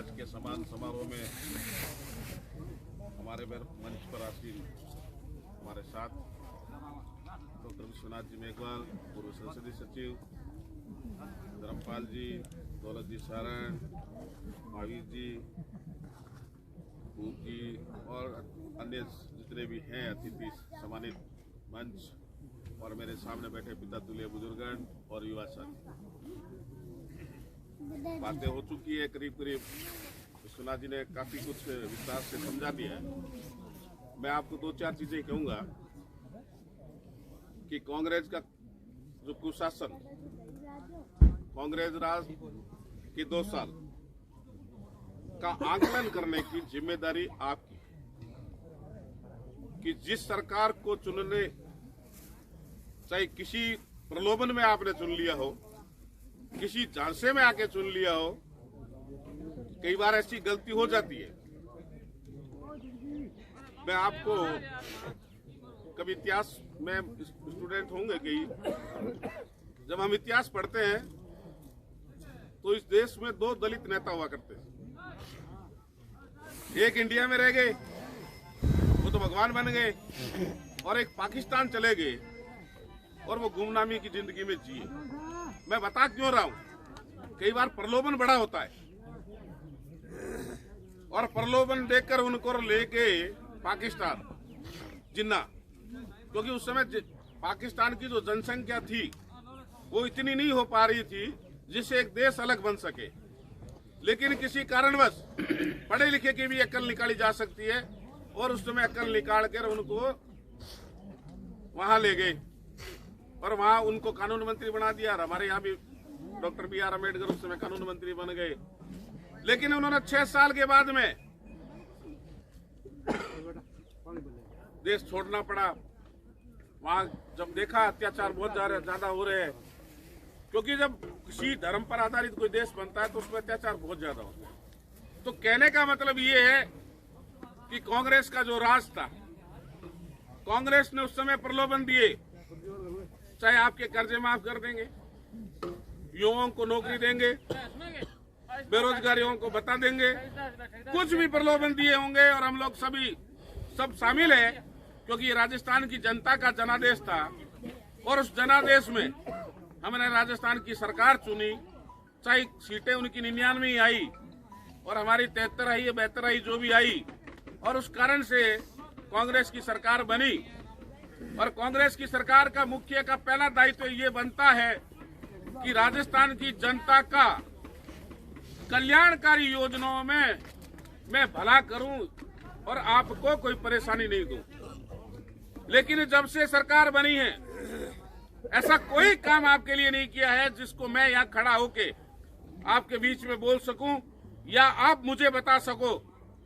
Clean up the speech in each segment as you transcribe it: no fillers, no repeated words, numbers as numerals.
आज के सम्मान समारोह में हमारे मंच पर आसीन हमारे साथ डॉक्टर विश्वनाथ जी मेघवाल, पूर्व संसदीय सचिव, धर्मपाल जी, दौलत जी सारण, महावीर जी, भूप जी और अन्य जितने भी हैं अतिथि सम्मानित मंच और मेरे सामने बैठे पिता तुल्य बुजुर्गण और युवा साथी। बातें हो चुकी है, करीब करीब विश्वनाथ जी ने काफी कुछ विस्तार से समझा दिया है। मैं आपको दो चार चीजें कहूंगा कि कांग्रेस का जो कुशासन, कांग्रेस राज के 2 साल का आकलन करने की जिम्मेदारी आपकी कि जिस सरकार को चुनने, चाहे किसी प्रलोभन में आपने चुन लिया हो, किसी झांसे में आके चुन लिया हो, कई बार ऐसी गलती हो जाती है। मैं आपको कभी इतिहास में स्टूडेंट होंगे कि जब हम इतिहास पढ़ते हैं तो इस देश में 2 दलित नेता हुआ करते हैं। एक इंडिया में रह गए, वो तो भगवान बन गए, और एक पाकिस्तान चले गए और वो गुमनामी की जिंदगी में जिए। मैं बता क्यों रहा हूं, कई बार प्रलोभन बड़ा होता है और प्रलोभन देकर उनको लेके पाकिस्तान जिन्ना, क्योंकि उस समय पाकिस्तान की जो जनसंख्या थी वो इतनी नहीं हो पा रही थी जिससे एक देश अलग बन सके। लेकिन किसी कारणवश पढ़े लिखे की भी अक्ल निकाली जा सकती है और उस समय अक्ल निकाल कर उनको वहां ले गए और वहां उनको कानून मंत्री बना दिया। हमारे यहाँ भी डॉक्टर BR अम्बेडकर उस समय कानून मंत्री बन गए। लेकिन उन्होंने 6 साल के बाद में देश छोड़ना पड़ा। वहां जब देखा अत्याचार बहुत ज्यादा हो रहे हैं, क्योंकि जब किसी धर्म पर आधारित कोई देश बनता है तो उसमें अत्याचार बहुत ज्यादा होता है। तो कहने का मतलब ये है कि कांग्रेस का जो राज था, कांग्रेस ने उस समय प्रलोभन दिए, चाहे आपके कर्जे माफ कर देंगे, युवाओं को नौकरी देंगे, बेरोजगारियों को बता देंगे, कुछ भी प्रलोभन दिए होंगे और हम लोग सब शामिल है, क्योंकि राजस्थान की जनता का जनादेश था और उस जनादेश में हमने राजस्थान की सरकार चुनी। चाहे सीटें उनकी 99 आई और हमारी 73 आई या 72 आई, जो भी आई, और उस कारण से कांग्रेस की सरकार बनी। और कांग्रेस की सरकार का मुखिया का पहला दायित्व ये बनता है कि राजस्थान की जनता का कल्याणकारी योजनाओं में मैं भला करूं और आपको कोई परेशानी नहीं दूं। लेकिन जब से सरकार बनी है, ऐसा कोई काम आपके लिए नहीं किया है जिसको मैं यहाँ खड़ा होके आपके बीच में बोल सकूं या आप मुझे बता सको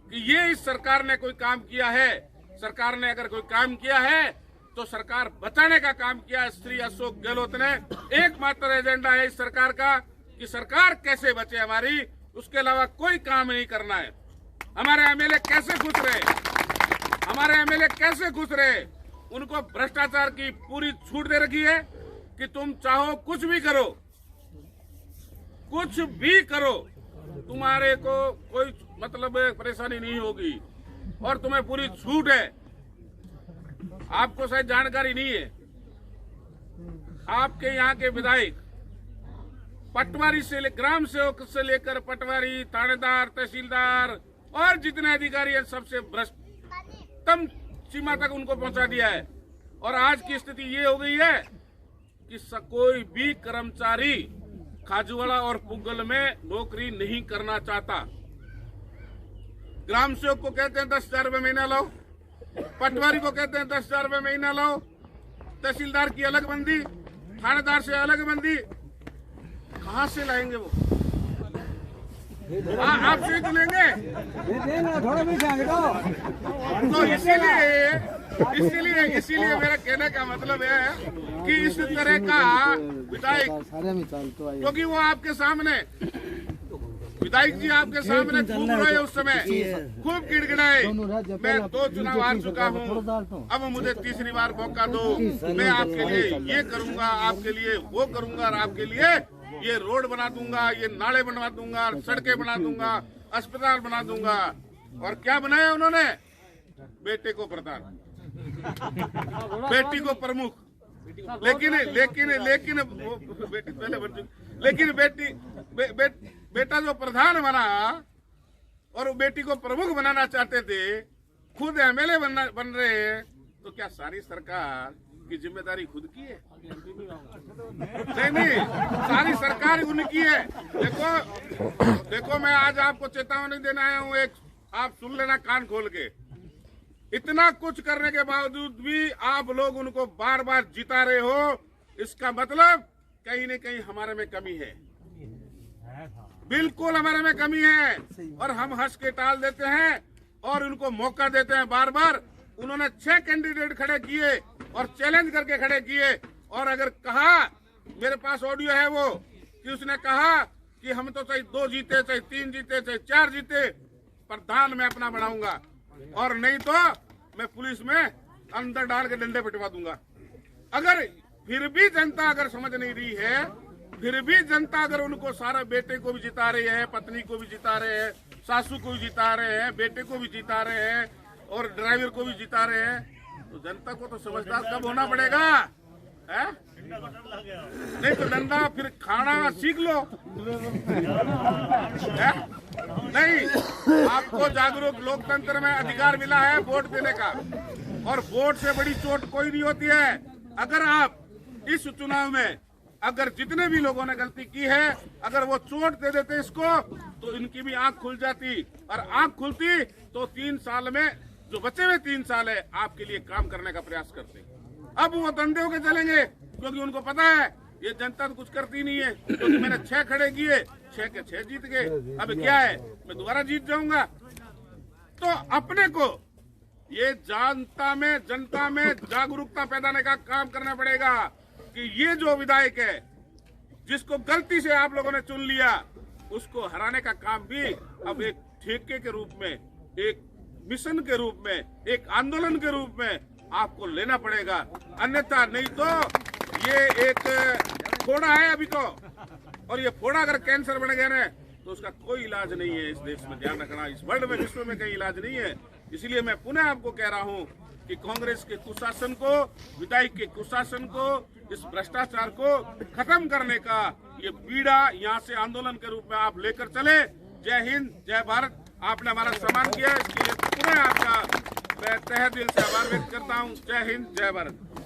कि ये इस सरकार ने कोई काम किया है। सरकार ने अगर कोई काम किया है तो सरकार बचाने का काम किया है। श्री अशोक गहलोत ने एकमात्र एजेंडा है इस सरकार का कि सरकार कैसे बचे हमारी, उसके अलावा कोई काम नहीं करना है। हमारे MLA कैसे घुस रहे, हमारे MLA कैसे घुस रहे, उनको भ्रष्टाचार की पूरी छूट दे रखी है कि तुम चाहो कुछ भी करो, कुछ भी करो, तुम्हारे को कोई मतलब परेशानी नहीं होगी और तुम्हें पूरी छूट है। आपको शायद जानकारी नहीं है, आपके यहाँ के विधायक पटवारी से ग्राम सेवक से लेकर पटवारी, थानेदार, तहसीलदार और जितने अधिकारी हैं सबसे भ्रष्टतम सीमा तक उनको पहुंचा दिया है। और आज की स्थिति ये हो गई है कि कोई भी कर्मचारी खाजूवाड़ा और पुगल में नौकरी नहीं करना चाहता। ग्राम सेवक को कहते हैं 10,000 रुपये महीना लो, पटवारी को कहते हैं 10,000 रुपये महीना लो, तहसीलदार की अलग बंदी, थानेदार से अलग बंदी, कहाँ से लाएंगे वो? आपसे तो लेंगे, थोड़ा भी तो इसीलिए मेरा कहने का मतलब है कि इस तरह का विधायक, क्योंकि वो आपके सामने विधायक जी आपके सामने खूब रहे, उस समय खूब गिड़गिड़ाए। मैं 2 चुनाव हार चुका हूँ, अब मुझे तीसरी बार मौका दो, मैं आपके लिए ये करूंगा, आपके लिए वो करूंगा, और आपके लिए ये रोड बना दूंगा, ये नाले बनवा दूंगा, सड़कें बना दूंगा, अस्पताल बना दूंगा। और क्या बनाया उन्होंने? बेटे को प्रधान, बेटी को प्रमुख। लेकिन वो बेटी पहले बन चुकी, लेकिन बेटा जो प्रधान बना और बेटी को प्रमुख बनाना चाहते थे, खुद एमएलए बन रहे हैं, तो क्या सारी सरकार की जिम्मेदारी खुद की है? नहीं, सारी सरकार उनकी है। देखो मैं आज आपको चेतावनी देने आया हूँ, एक आप सुन लेना कान खोल के। इतना कुछ करने के बावजूद भी आप लोग उनको बार बार जिता रहे हो, इसका मतलब कहीं न कहीं हमारे में कमी है। बिल्कुल हमारे में कमी है, और हम हंस के टाल देते हैं और उनको मौका देते हैं बार बार। उन्होंने 6 कैंडिडेट खड़े किए और चैलेंज करके खड़े किए, और अगर कहा, मेरे पास ऑडियो है वो, कि उसने कहा कि हम तो चाहे 2 जीते, चाहे 3 जीते, चाहे 4 जीते, प्रधान मैं अपना बनाऊंगा, और नहीं तो मैं पुलिस में अंदर डाल के डंडे पिटवा दूंगा। अगर फिर भी जनता अगर समझ नहीं रही है, फिर भी जनता अगर उनको सारा बेटे को भी जिता रही है, पत्नी को भी जिता रहे हैं, सासू को भी जिता रहे हैं, बेटे को भी जिता रहे हैं, और ड्राइवर को भी जिता रहे हैं, तो जनता को तो समझदार कब होना पड़ेगा, है? नहीं तो डंडा फिर खाना सीख लो, है? नहीं, आपको जागरूक लोकतंत्र में अधिकार मिला है वोट देने का, और वोट से बड़ी चोट कोई नहीं होती है। अगर आप इस चुनाव में अगर जितने भी लोगों ने गलती की है, अगर वो चोट दे देते इसको, तो इनकी भी आंख खुल जाती, और आंख खुलती तो 3 साल में, जो बचे हुए 3 साल है, आपके लिए काम करने का प्रयास करते। अब वो धंधे होके चलेंगे, क्योंकि उनको पता है ये जनता तो कुछ करती नहीं है, क्योंकि मैंने 6 खड़े किए, 6 के 6 जीत गए, अब क्या है, मैं दोबारा जीत जाऊंगा। तो अपने को ये जनता में जागरूकता पैदा का काम करना पड़ेगा कि ये जो विधायक है, जिसको गलती से आप लोगों ने चुन लिया, उसको हराने का काम भी अब एक ठेके के रूप में, एक मिशन के रूप में, एक आंदोलन के रूप में आपको लेना पड़ेगा। अन्यथा नहीं तो ये एक फोड़ा है अभी तो, और ये फोड़ा अगर कैंसर बन गया ना, तो उसका कोई इलाज नहीं है इस देश में। ध्यान रखना, इस वर्ल्ड में, विश्व में कहीं इलाज नहीं है। इसलिए मैं पुनः आपको कह रहा हूँ कि कांग्रेस के कुशासन को, विधायक के कुशासन को, इस भ्रष्टाचार को खत्म करने का ये पीड़ा यहाँ से आंदोलन के रूप में आप लेकर चले। जय हिंद, जय भारत। आपने हमारा सम्मान किया, इसके लिए पुनः आपका मैं तहे दिल से आभार व्यक्त करता हूँ। जय हिंद, जय भारत।